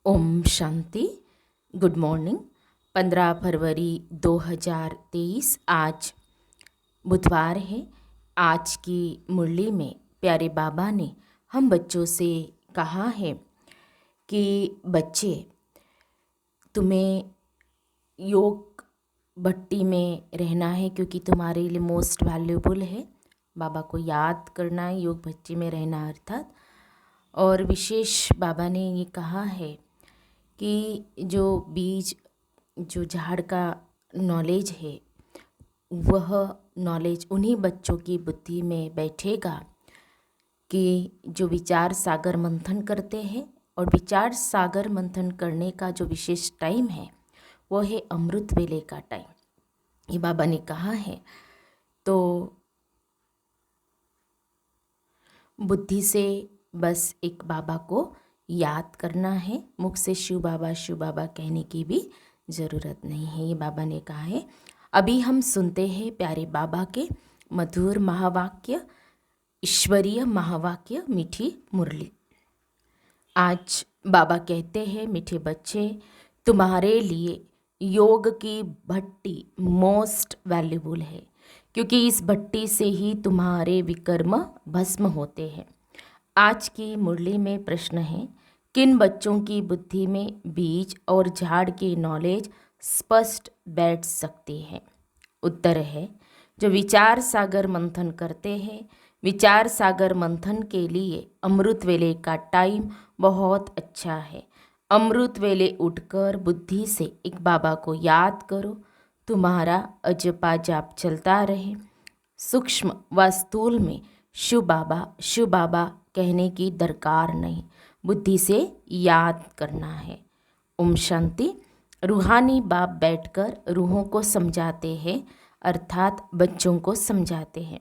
Om Shanti. Good morning. 15 फरवरी 2023 आज बुधवार है। आज की मुरली में प्यारे बाबा ने हम बच्चों से कहा है कि बच्चे, तुम्हें योग भट्टी में रहना है क्योंकि तुम्हारे लिए मोस्ट वैल्यूबल है। बाबा को याद करना है, योग भट्टी में रहना अर्थात। और विशेष बाबा ने ये कहा है कि जो झाड़ का नॉलेज है, वह नॉलेज उन्हीं बच्चों की बुद्धि में बैठेगा कि जो विचार सागर मंथन करते हैं। और विचार सागर मंथन करने का जो विशेष टाइम है वो है अमृत वेले का टाइम, ये बाबा ने कहा है। तो बुद्धि से बस एक बाबा को याद करना है, मुख से शिव बाबा कहने की भी ज़रूरत नहीं है, ये बाबा ने कहा है। अभी हम सुनते हैं प्यारे बाबा के मधुर महावाक्य, ईश्वरीय महावाक्य, मीठी मुरली। आज बाबा कहते हैं, मीठे बच्चे, तुम्हारे लिए योग की भट्टी मोस्ट वैल्यूबल है क्योंकि इस भट्टी से ही तुम्हारे विकर्म भस्म होते हैं। आज की मुरली में प्रश्न है, किन बच्चों की बुद्धि में बीज और झाड़ की नॉलेज स्पष्ट बैठ सकती है? उत्तर है, जो विचार सागर मंथन करते हैं। विचार सागर मंथन के लिए अमृत वेले का टाइम बहुत अच्छा है। अमृत वेले उठकर बुद्धि से एक बाबा को याद करो, तुम्हारा अजपा जाप चलता रहे। सूक्ष्म व स्थूल में शिव बाबा कहने की दरकार नहीं, बुद्धि से याद करना है। ओम शांति। रूहानी बाप बैठकर रूहों को समझाते हैं, अर्थात बच्चों को समझाते हैं।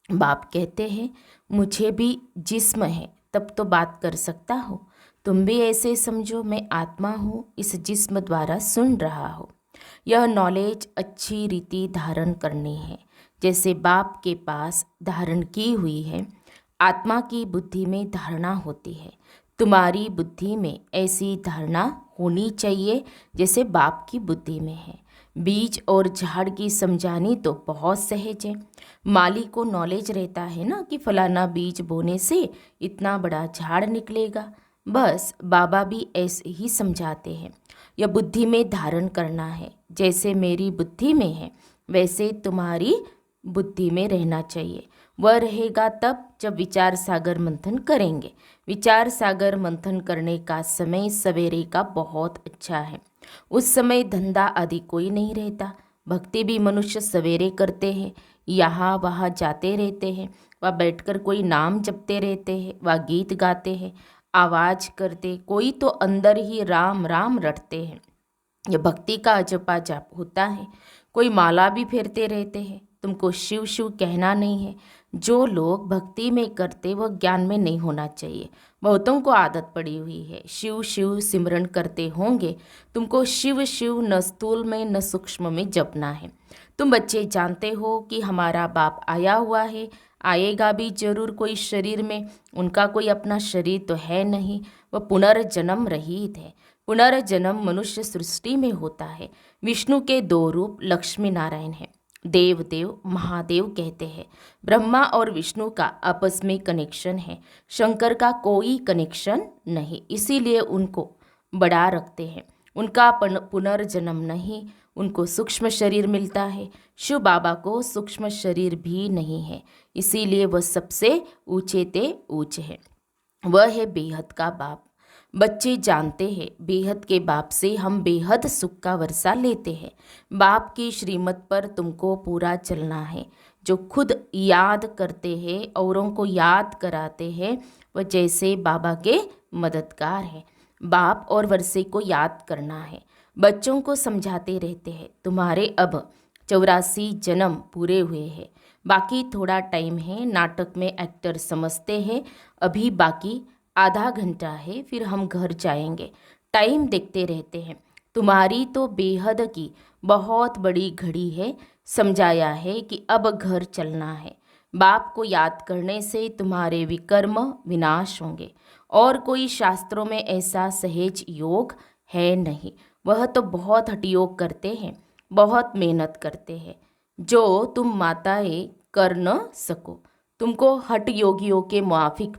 बाप कहते हैं, मुझे भी जिस्म है तब तो बात कर सकता हूँ, तुम भी ऐसे समझो मैं आत्मा हूँ, इस जिस्म द्वारा सुन रहा हो। यह नॉलेज अच्छी रीति धारण करनी है, जैसे बाप के पास धारण की हुई है। आत्मा की बुद्धि में धारणा होती है, तुम्हारी बुद्धि में ऐसी धारणा होनी चाहिए जैसे बाप की बुद्धि में है। बीज और झाड़ की समझानी तो बहुत सहज है। माली को नॉलेज रहता है ना कि फलाना बीज बोने से इतना बड़ा झाड़ निकलेगा। बस बाबा भी ऐसे ही समझाते हैं, यह बुद्धि में धारण करना है। जैसे मेरी बुद्धि में है वैसे तुम्हारी बुद्धि में रहना चाहिए। वह रहेगा तब जब विचार सागर मंथन करेंगे। विचार सागर मंथन करने का समय सवेरे का बहुत अच्छा है। उस समय धंधा आदि कोई नहीं रहता। भक्ति भी मनुष्य सवेरे करते हैं, यहाँ वहाँ जाते रहते हैं, वह बैठकर कोई नाम जपते रहते हैं, वह गीत गाते हैं, आवाज़ करते, कोई तो अंदर ही राम राम रटते हैं। यह भक्ति का अजपा जाप होता है। कोई माला भी फेरते रहते हैं। तुमको शिव शिव कहना नहीं है। जो लोग भक्ति में करते वह ज्ञान में नहीं होना चाहिए। बहुतों को आदत पड़ी हुई है, शिव शिव सिमरन करते होंगे। तुमको शिव शिव न स्थूल में न सूक्ष्म में जपना है। तुम बच्चे जानते हो कि हमारा बाप आया हुआ है, आएगा भी जरूर कोई शरीर में। उनका कोई अपना शरीर तो है नहीं, वह पुनर्जन्म रहित है। पुनर्जन्म मनुष्य सृष्टि में होता है। विष्णु के दो रूप लक्ष्मी नारायण हैं। देव देव महादेव कहते हैं। ब्रह्मा और विष्णु का आपस में कनेक्शन है, शंकर का कोई कनेक्शन नहीं, इसीलिए उनको बड़ा रखते हैं। उनका पुनर्जन्म नहीं, उनको सूक्ष्म शरीर मिलता है। शिव बाबा को सूक्ष्म शरीर भी नहीं है, इसीलिए वह सबसे ऊंचे ते ऊंचे है। वह है बेहद का बाप। बच्चे जानते हैं, बेहद के बाप से हम बेहद सुख का वर्षा लेते हैं। बाप की श्रीमत पर तुमको पूरा चलना है। जो खुद याद करते हैं औरों को याद कराते हैं, वह जैसे बाबा के मददगार हैं। बाप और वर्षे को याद करना है। बच्चों को समझाते रहते हैं, तुम्हारे अब 84 जन्म पूरे हुए हैं, बाकी थोड़ा टाइम है। नाटक में एक्टर समझते हैं अभी बाकी आधा घंटा है, फिर हम घर जाएंगे। टाइम देखते रहते हैं। तुम्हारी तो बेहद की बहुत बड़ी घड़ी है। समझाया है कि अब घर चलना है। बाप को याद करने से तुम्हारे विकर्म विनाश होंगे और कोई शास्त्रों में ऐसा सहज योग है नहीं। वह तो बहुत हठयोग करते हैं, बहुत मेहनत करते हैं, जो तुम माताएं कर न सको। तुमको हठ योगियों के मुआफिक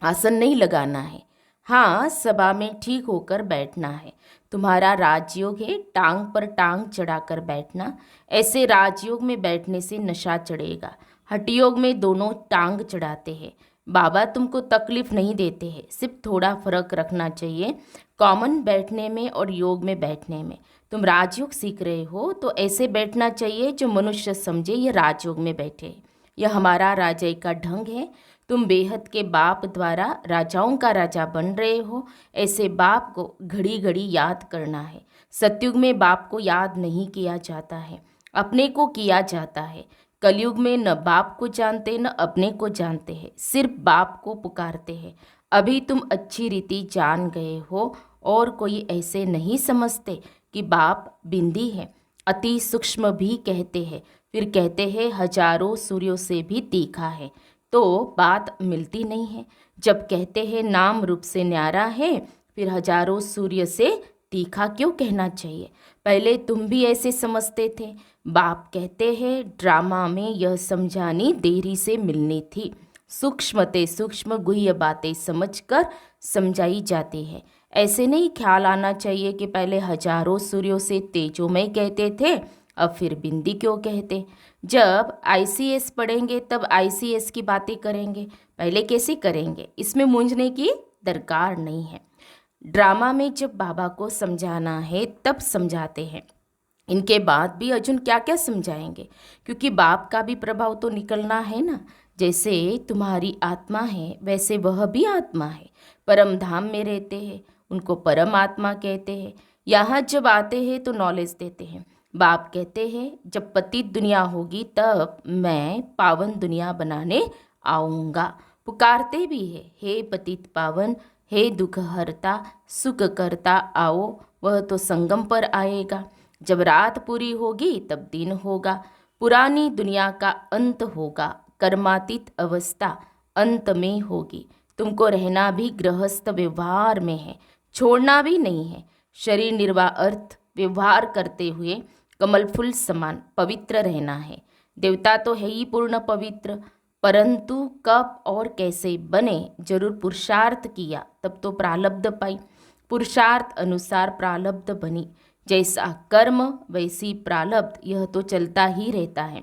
आसन नहीं लगाना है। हाँ, सभा में ठीक होकर बैठना है। तुम्हारा राजयोग है टांग पर टांग चढ़ाकर बैठना। ऐसे राजयोग में बैठने से नशा चढ़ेगा। हठयोग में दोनों टांग चढ़ाते हैं। बाबा तुमको तकलीफ नहीं देते हैं, सिर्फ थोड़ा फर्क रखना चाहिए कॉमन बैठने में और योग में बैठने में। तुम राजयोग सीख रहे हो तो ऐसे बैठना चाहिए जो मनुष्य समझे ये राजयोग में बैठे। यह हमारा राजाई का ढंग है। तुम बेहद के बाप द्वारा राजाओं का राजा बन रहे हो। ऐसे बाप को घड़ी घड़ी याद करना है। सतयुग में बाप को याद नहीं किया जाता है, अपने को किया जाता है। कलयुग में न बाप को जानते न अपने को जानते हैं, सिर्फ बाप को पुकारते हैं। अभी तुम अच्छी रीति जान गए हो और कोई ऐसे नहीं समझते कि बाप बिंदी है, अति सूक्ष्म भी कहते हैं। फिर कहते हैं हजारों सूर्यों से भी तीखा है, तो बात मिलती नहीं है। जब कहते हैं नाम रूप से न्यारा है, फिर हजारों सूर्य से तीखा क्यों कहना चाहिए? पहले तुम भी ऐसे समझते थे। बाप कहते हैं ड्रामा में यह समझानी देरी से मिलनी थी। सूक्ष्मते सूक्ष्म गुह्य बातें समझकर समझाई जाती है। ऐसे नहीं ख्याल आना चाहिए कि पहले हजारों सूर्यों से तेजोमय कहते थे, अब फिर बिंदी क्यों कहते। जब आईसीएस पढ़ेंगे तब आईसीएस की बातें करेंगे, पहले कैसे करेंगे? इसमें मूंझने की दरकार नहीं है। ड्रामा में जब बाबा को समझाना है तब समझाते हैं। इनके बाद भी अर्जुन क्या क्या समझाएंगे, क्योंकि बाप का भी प्रभाव तो निकलना है ना। जैसे तुम्हारी आत्मा है वैसे वह भी आत्मा है, परम धाम में रहते हैं, उनको परम आत्मा कहते हैं। यहाँ जब आते हैं तो नॉलेज देते हैं। बाप कहते हैं जब पतित दुनिया होगी तब मैं पावन दुनिया बनाने आऊँगा। पुकारते भी है हे पतित पावन, हे दुख हरता, सुख करता आओ। वह तो संगम पर आएगा। जब रात पूरी होगी तब दिन होगा। पुरानी दुनिया का अंत होगा। कर्मातीत अवस्था अंत में होगी। तुमको रहना भी गृहस्थ व्यवहार में है, छोड़ना भी नहीं है। शरीर निर्वाह अर्थ व्यवहार करते हुए कमल फूल समान पवित्र रहना है। देवता तो है ही पूर्ण पवित्र, परंतु कब और कैसे बने, जरूर पुरुषार्थ किया तब तो प्रारब्ध पाई। पुरुषार्थ अनुसार प्रारब्ध बनी, जैसा कर्म वैसी प्रारब्ध, यह तो चलता ही रहता है।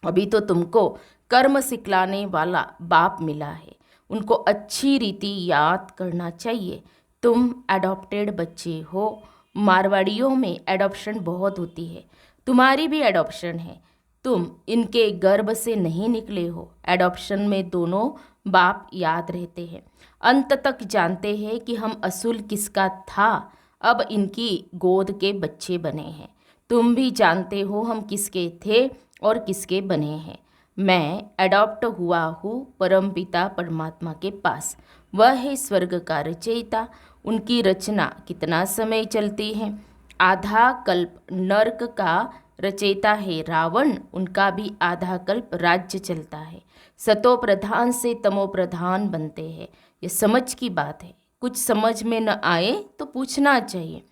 अभी तो तुमको कर्म सिखलाने वाला बाप मिला है, उनको अच्छी रीति याद करना चाहिए। तुम एडॉप्टेड बच्चे हो। मारवाड़ियों में एडॉप्शन बहुत होती है, तुम्हारी भी एडॉप्शन है। तुम इनके गर्भ से नहीं निकले हो। एडॉप्शन में दोनों बाप याद रहते हैं, अंत तक जानते हैं कि हम असूल किसका था, अब इनकी गोद के बच्चे बने हैं। तुम भी जानते हो हम किसके थे और किसके बने हैं। मैं अडॉप्ट हुआ हूँ परमपिता परमात्मा के पास, वह है स्वर्ग का रचयिता। उनकी रचना कितना समय चलती है? आधा कल्प। नर्क का रचयिता है रावण, उनका भी आधा कल्प राज्य चलता है। सतो प्रधान से तमो प्रधान बनते हैं, ये समझ की बात है। कुछ समझ में न आए तो पूछना चाहिए।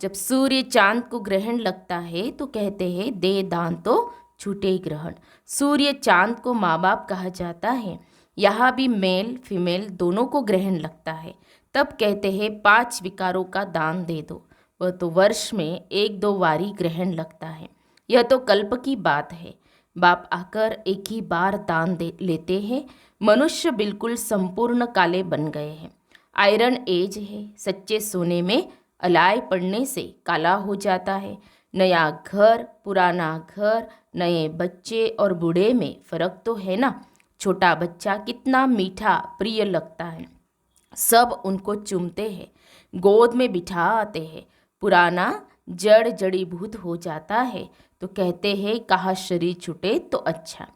जब सूर्य चांद को ग्रहण लगता है तो कहते हैं दे दान तो छूटे ग्रहण। सूर्य चांद को माँ बाप कहा जाता है। यहाँ भी मेल फीमेल दोनों को ग्रहण लगता है, तब कहते हैं 5 विकारों का दान दे दो। वह तो वर्ष में 1-2 वारी ग्रहण लगता है। यह तो कल्प की बात है। बाप आकर एक ही बार दान दे लेते हैं। मनुष्य बिल्कुल संपूर्ण काले बन गए हैं। आयरन एज है, सच्चे सोने में अलाय पड़ने से काला हो जाता है। नया घर, पुराना घर, नए बच्चे और बूढ़े में फ़र्क तो है ना। छोटा बच्चा कितना मीठा प्रिय लगता है, सब उनको चूमते हैं, गोद में बिठा आते हैं। पुराना जड़ जड़ीभूत हो जाता है तो कहते हैं कहाँ शरीर छूटे तो अच्छा।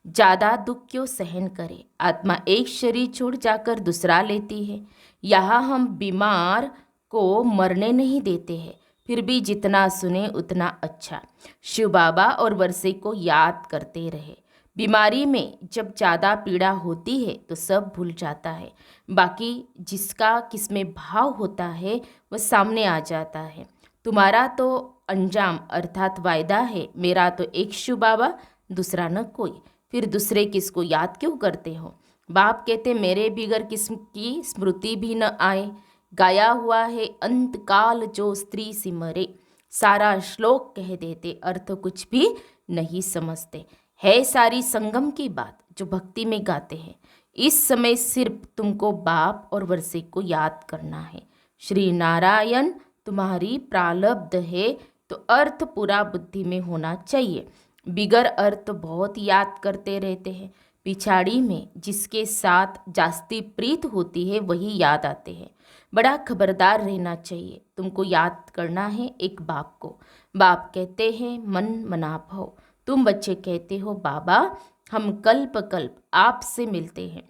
ज़्यादा दुख क्यों सहन करे, आत्मा एक शरीर छोड़ जाकर दूसरा लेती है। यहाँ हम बीमार को मरने नहीं देते हैं, फिर भी जितना सुने उतना अच्छा। शिव बाबा और वर्षे को याद करते रहे। बीमारी में जब ज़्यादा पीड़ा होती है तो सब भूल जाता है, बाकी जिसका किसमें भाव होता है वह सामने आ जाता है। तुम्हारा तो अंजाम अर्थात वायदा है, मेरा तो एक शिव बाबा दूसरा न कोई, फिर दूसरे किसको याद क्यों करते हो। बाप कहते मेरे बिगर किसकी स्मृति भी न आए, गाया हुआ है अंत काल जो स्त्री सिमरे। सारा श्लोक कह देते, अर्थ कुछ भी नहीं समझते। है सारी संगम की बात जो भक्ति में गाते हैं। इस समय सिर्फ तुमको बाप और वर्षे को याद करना है। श्री नारायण तुम्हारी प्रारब्ध है तो अर्थ पूरा बुद्धि में होना चाहिए। बिगर अर्थ बहुत याद करते रहते हैं, पिछाड़ी में जिसके साथ जास्ती प्रीत होती है वही याद आते हैं। बड़ा खबरदार रहना चाहिए। तुमको याद करना है एक बाप को। बाप कहते हैं मन मना भव, तुम बच्चे कहते हो बाबा हम कल्प कल्प आपसे मिलते हैं।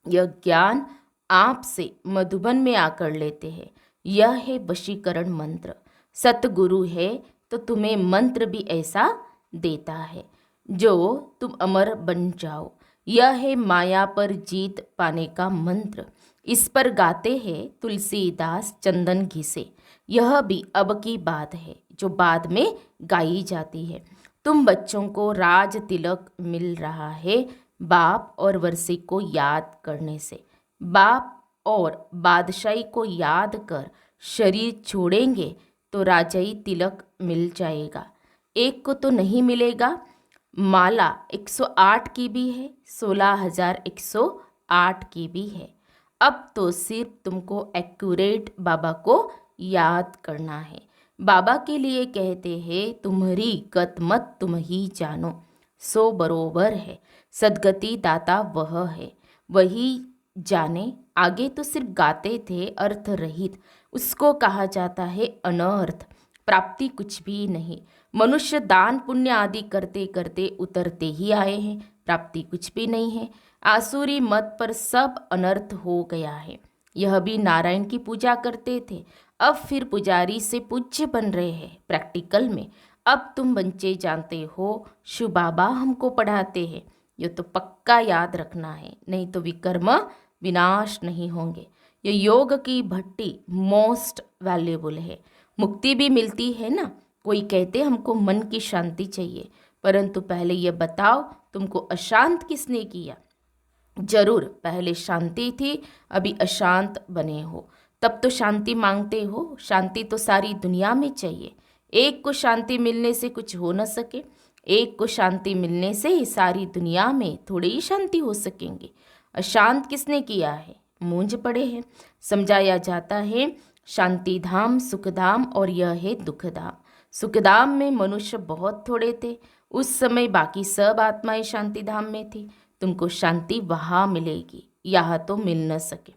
यह ज्ञान आपसे मधुबन में आकर लेते हैं। यह है वशीकरण मंत्र। सतगुरु है तो तुम्हें मंत्र भी ऐसा देता है जो तुम अमर बन जाओ। यह है माया पर जीत पाने का मंत्र। इस पर गाते हैं तुलसीदास चंदन घिसे। यह भी अब की बात है जो बाद में गाई जाती है। तुम बच्चों को राज तिलक मिल रहा है बाप और वर्षे को याद करने से। बाप और बादशाही को याद कर शरीर छोड़ेंगे तो राजाई तिलक मिल जाएगा। एक को तो नहीं मिलेगा। माला 108 की भी है, 16,108 की भी है। अब तो सिर्फ तुमको एक्यूरेट बाबा को याद करना है। बाबा के लिए कहते हैं तुम्हारी गत मत तुम ही जानो, सो बरोबर है। सदगति दाता वह है, वही जाने। आगे तो सिर्फ गाते थे अर्थ रहित, उसको कहा जाता है अनर्थ। प्राप्ति कुछ भी नहीं। मनुष्य दान पुण्य आदि करते करते उतरते ही आए हैं, प्राप्ति कुछ भी नहीं है। आसुरी मत पर सब अनर्थ हो गया है। यह भी नारायण की पूजा करते थे, अब फिर पुजारी से पूज्य बन रहे हैं प्रैक्टिकल में। अब तुम बच्चे जानते हो शिव बाबा हमको पढ़ाते हैं, ये तो पक्का याद रखना है, नहीं तो विकर्म विनाश नहीं होंगे। ये योग की भट्टी मोस्ट वैल्यूबल है। मुक्ति भी मिलती है ना। कोई कहते हमको मन की शांति चाहिए, परंतु पहले ये बताओ तुमको अशांत किसने किया। जरूर पहले शांति थी, अभी अशांत बने हो, तब तो शांति मांगते हो। शांति तो सारी दुनिया में चाहिए। एक को शांति मिलने से कुछ हो न सके, एक को शांति मिलने से ही सारी दुनिया में थोड़ी ही शांति हो सकेंगी। अशांत किसने किया है, मूंझ पड़े हैं। समझाया जाता है शांति धाम सुखधाम और यह है दुखधाम। सुखधाम में मनुष्य बहुत थोड़े थे, उस समय बाकी सब आत्माएं शांति धाम में थी। तुमको शांति वहाँ मिलेगी, यहाँ तो मिल न सके।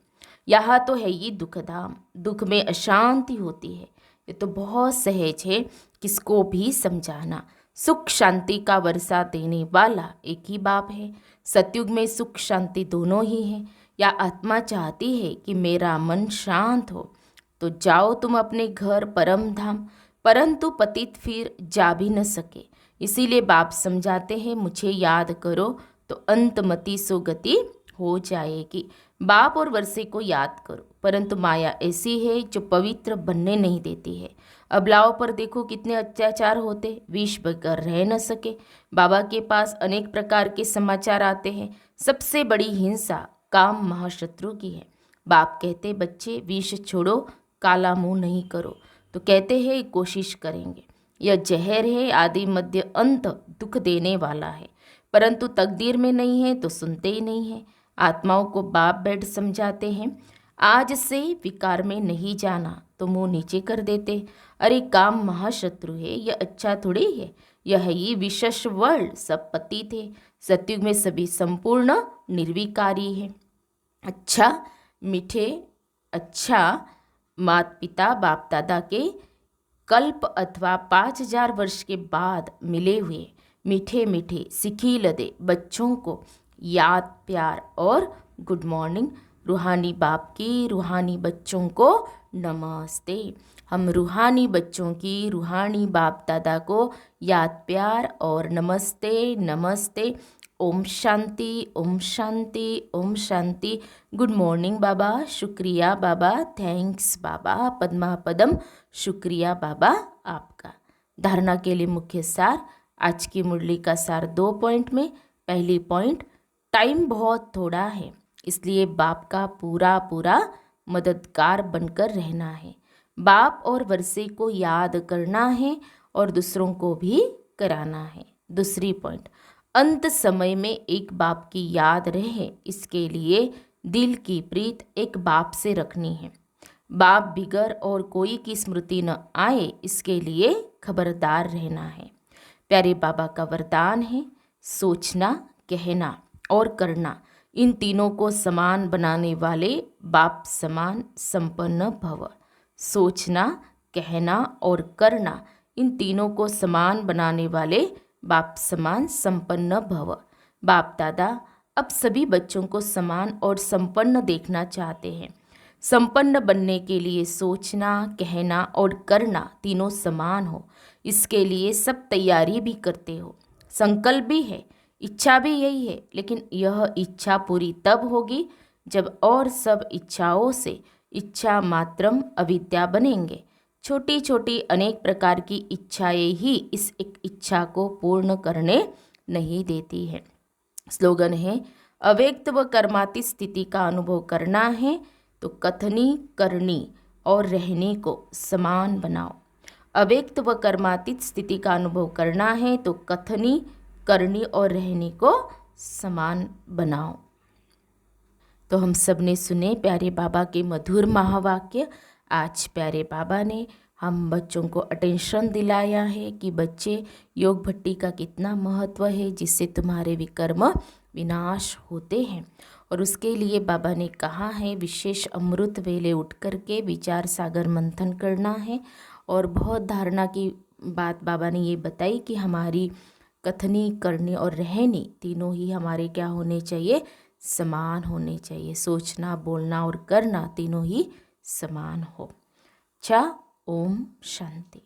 यहाँ तो है ही दुखधाम, दुख में अशांति होती है। ये तो बहुत सहज है किसको भी समझाना। सुख शांति का वर्षा देने वाला एक ही बाप है। सतयुग में सुख शांति दोनों ही हैं। या आत्मा चाहती है कि मेरा मन शांत हो तो जाओ तुम अपने घर परम धाम, परंतु पतित फिर जा भी न सके। इसीलिए बाप समझाते हैं मुझे याद करो तो अंतमति सुगति हो जाएगी। बाप और वर्षे को याद करो, परंतु माया ऐसी है जो पवित्र बनने नहीं देती है। अबलाओं पर देखो कितने अत्याचार होते, विष बगैर रह न सके। बाबा के पास अनेक प्रकार के समाचार आते हैं। सबसे बड़ी हिंसा काम महाशत्रु की है। बाप कहते बच्चे विष छोड़ो, काला मुंह नहीं करो, तो कहते हैं कोशिश करेंगे। यह जहर है, आदि मध्य अंत दुख देने वाला है, परंतु तकदीर में नहीं है तो सुनते ही नहीं है। आत्माओं को बाप बैठ समझाते हैं आज से विकार में नहीं जाना, तो मुंह नीचे कर देते। अरे काम महाशत्रु है, यह अच्छा थोड़ी है। यह ही विशेष वर्ल्ड, सब पति थे। सतयुग में सभी संपूर्ण निर्विकारी है। अच्छा मीठे, अच्छा माता पिता बाप दादा के कल्प अथवा 5,000 वर्ष के बाद मिले हुए मीठे मीठे सिखिलदे बच्चों को याद प्यार और गुड मॉर्निंग। रूहानी बाप की रूहानी बच्चों को नमस्ते। हम रूहानी बच्चों की रूहानी बाप दादा को याद प्यार और नमस्ते नमस्ते। ओम शांति, ओम शांति, ओम शांति। गुड मॉर्निंग बाबा, शुक्रिया बाबा, थैंक्स बाबा, पद्मा पदम, शुक्रिया बाबा आपका। धारणा के लिए मुख्य सार, आज की मुरली का सार 2 पॉइंट में। पहली पॉइंट, टाइम बहुत थोड़ा है, इसलिए बाप का पूरा पूरा मददगार बनकर रहना है। बाप और वर्षे को याद करना है और दूसरों को भी कराना है। दूसरी पॉइंट, अंत समय में एक बाप की याद रहे, इसके लिए दिल की प्रीत एक बाप से रखनी है। बाप बिगर और कोई की स्मृति न आए, इसके लिए खबरदार रहना है। प्यारे बाबा का वरदान है, सोचना, कहना और करना, इन तीनों को समान बनाने वाले बाप समान संपन्न भव। सोचना, कहना और करना, इन तीनों को समान बनाने वाले बाप समान संपन्न भव। बाप दादा अब सभी बच्चों को समान और संपन्न देखना चाहते हैं। संपन्न बनने के लिए सोचना, कहना और करना तीनों समान हो, इसके लिए सब तैयारी भी करते हो। संकल्प भी है, इच्छा भी यही है, लेकिन यह इच्छा पूरी तब होगी जब और सब इच्छाओं से इच्छा मात्रम अविद्या बनेंगे। छोटी छोटी अनेक प्रकार की इच्छाएं ही इस एक इच्छा को पूर्ण करने नहीं देती है। स्लोगन है, अव्यक्त व कर्मातीत स्थिति का अनुभव करना है तो कथनी, करनी और रहने को समान बनाओ। अव्यक्त व कर्मातीत स्थिति का अनुभव करना है तो कथनी, करनी और रहने को समान बनाओ। तो हम सब ने सुने प्यारे बाबा के मधुर महावाक्य। आज प्यारे बाबा ने हम बच्चों को अटेंशन दिलाया है कि बच्चे, योग भट्टी का कितना महत्व है, जिससे तुम्हारे विकर्म विनाश होते हैं। और उसके लिए बाबा ने कहा है, विशेष अमृत वेले उठ करके विचार सागर मंथन करना है। और बहुत धारणा की बात बाबा ने ये बताई कि हमारी कथनी, करनी और रहनी तीनों ही हमारे क्या होने चाहिए, समान होने चाहिए। सोचना, बोलना और करना तीनों ही समान हो। अच्छा, ओम शांति।